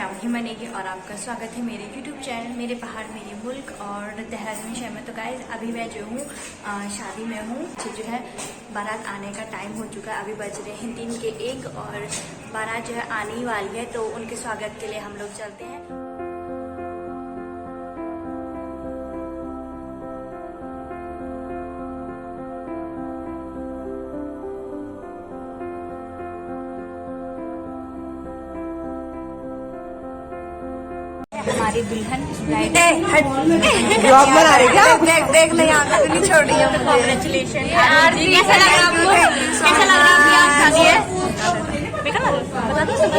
मैं हूं हिमानी और आपका स्वागत है मेरे YouTube चैनल मेरे पहाड़ मेरे मुल्क और देहरादून शहर में। तो गाइज अभी मैं जो हूँ शादी में हूँ। जो है बारात आने का टाइम हो चुका है, अभी बज रहे हैं 3 के 1 और बारात जो है आने ही वाली है। तो उनके स्वागत के लिए हम लोग चलते हैं। हमारी दुल्हन ब्लॉग बना रही क्या? देख ले यहाँ पे नहीं छोड़ रही है मुझे। कॉन्ग्रेचुलेशन। कैसा लग रहा आपको? कैसा लग रहा है आप शादी है? बता दो सब।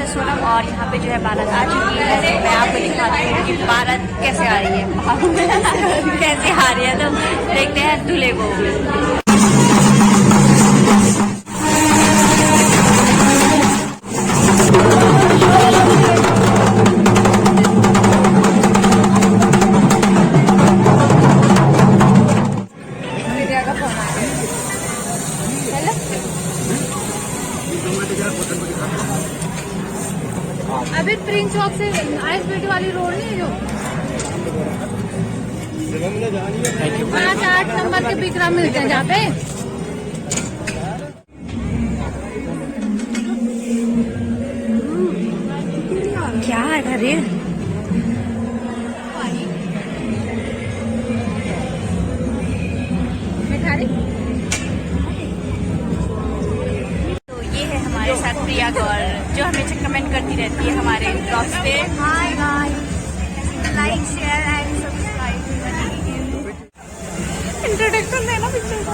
सोनम और यहाँ पे जो है बारात आ चुकी है। तो मैं आपको दिखाती हूँ कि बारात कैसे आ रही है कैसे आ रही है। तो देखते हैं दूल्हे को। अभी प्रिंस चौक से आइस पेटी वाली रोड नहीं है जो 5-8 नंबर के बिकरा मिलते हैं जहाँ पे। क्या है अरे हमारे साथ प्रिया गौर जो हमेशा कमेंट करती रहती है हमारे ब्लॉग्स पे। Hi guys, like share and subscribe. Introduction देना पिक्चर को।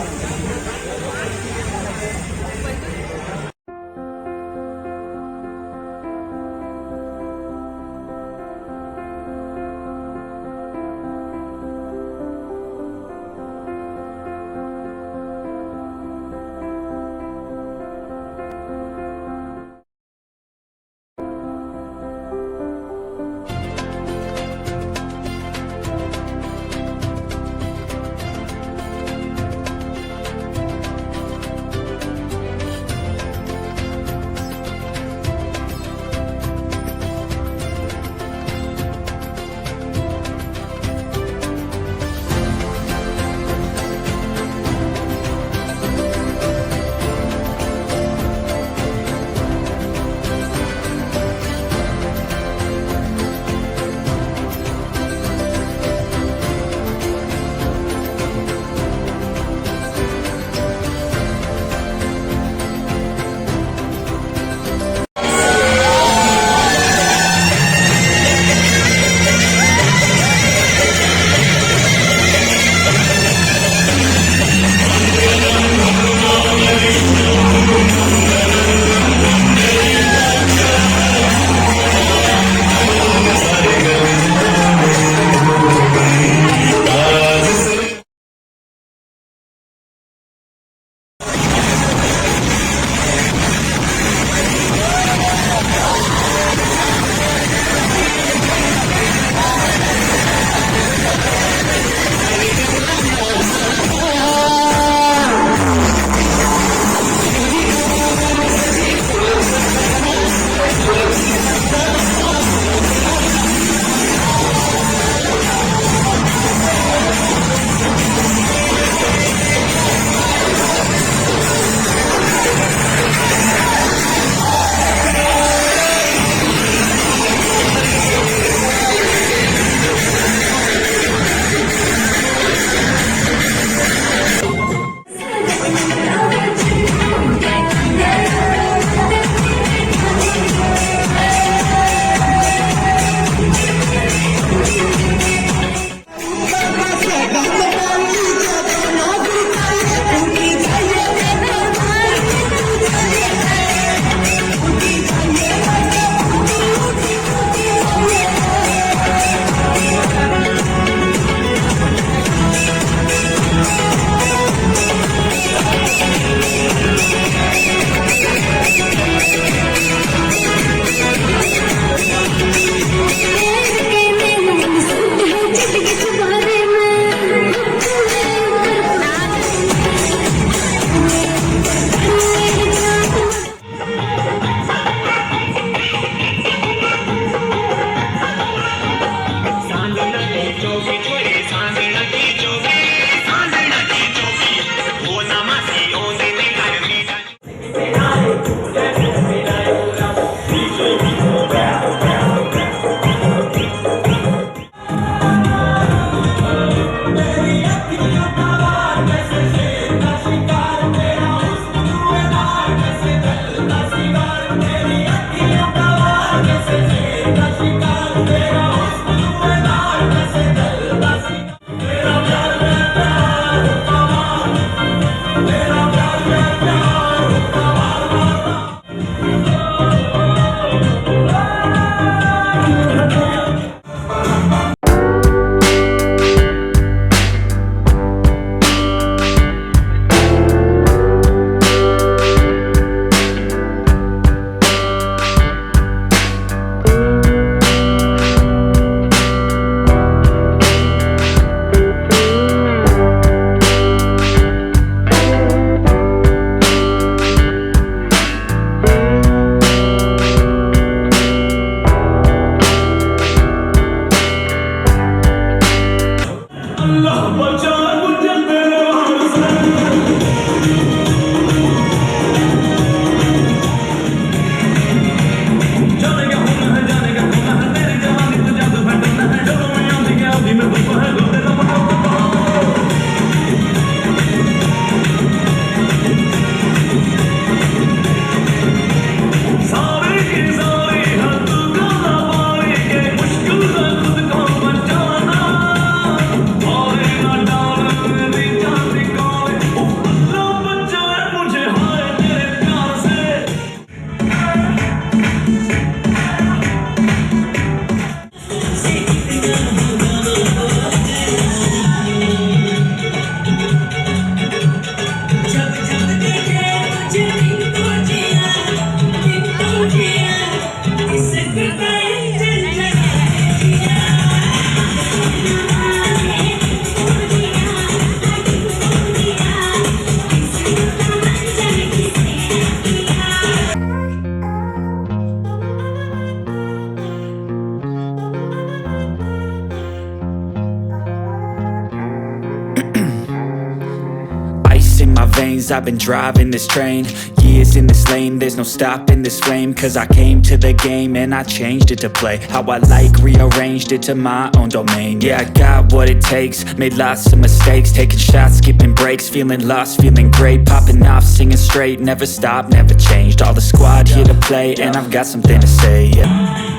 days I've been driving this train, years in this lane, there's no stopping this flame. Cause I came to the game and I changed it to play how I like, rearranged it to my own domain. Yeah, I got what it takes, made lots of mistakes, taking shots, skipping breaks, feeling lost, feeling great, popping off, singing straight, never stopped, never changed. All the squad here to play and I've got something to say, yeah.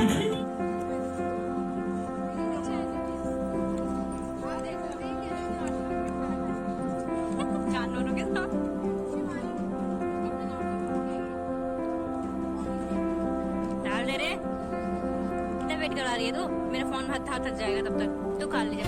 कितना wait करा रही है तू? मेरा phone हाथ थक जाएगा तब तक, तू खा ले जा।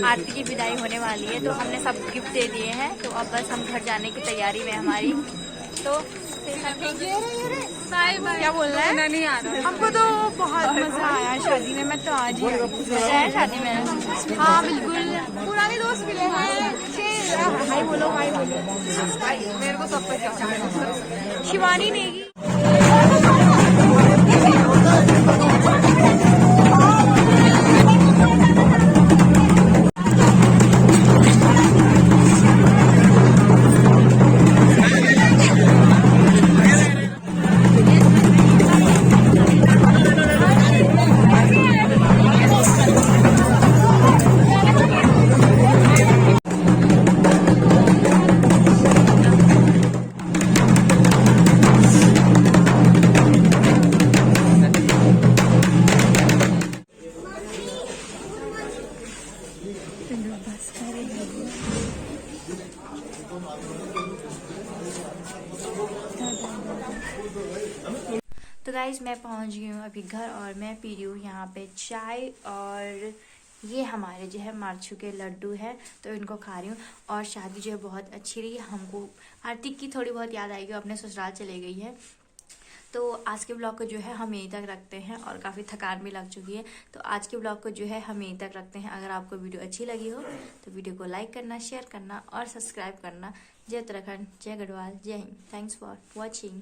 आरती की विदाई होने वाली है, तो हमने सब गिफ्ट दे दिए हैं, तो अब बस हम घर जाने की तैयारी में हमारी। तो क्या बोल रहा है? नहीं आ रहा। हमको तो बहुत मजा आया शादी में, मैं तो आज ही आई शादी में। हाँ बिल्कुल, पुराने दोस्त मिले हैं। हाय बोलो, हाय बोलो। मेरे को सब पता। शिवानी नेगी तो गाइज मैं पहुंच गई हूँ अभी घर और मैं पी रही हूँ यहाँ पे चाय और ये हमारे जो है मार्चू के लड्डू है तो इनको खा रही हूँ। और शादी जो है बहुत अच्छी रही। हमको आरती की थोड़ी बहुत याद आएगी, अपने ससुराल चले गई है। तो आज के ब्लॉग को जो है हम यहीं तक रखते हैं और काफ़ी थकान भी लग चुकी है। तो आज के ब्लॉग को जो है हम यहीं तक रखते हैं। अगर आपको वीडियो अच्छी लगी हो तो वीडियो को लाइक करना, शेयर करना और सब्सक्राइब करना। जय उत्तराखंड, जय गढ़वाल, जय हिंद। Thanks for watching.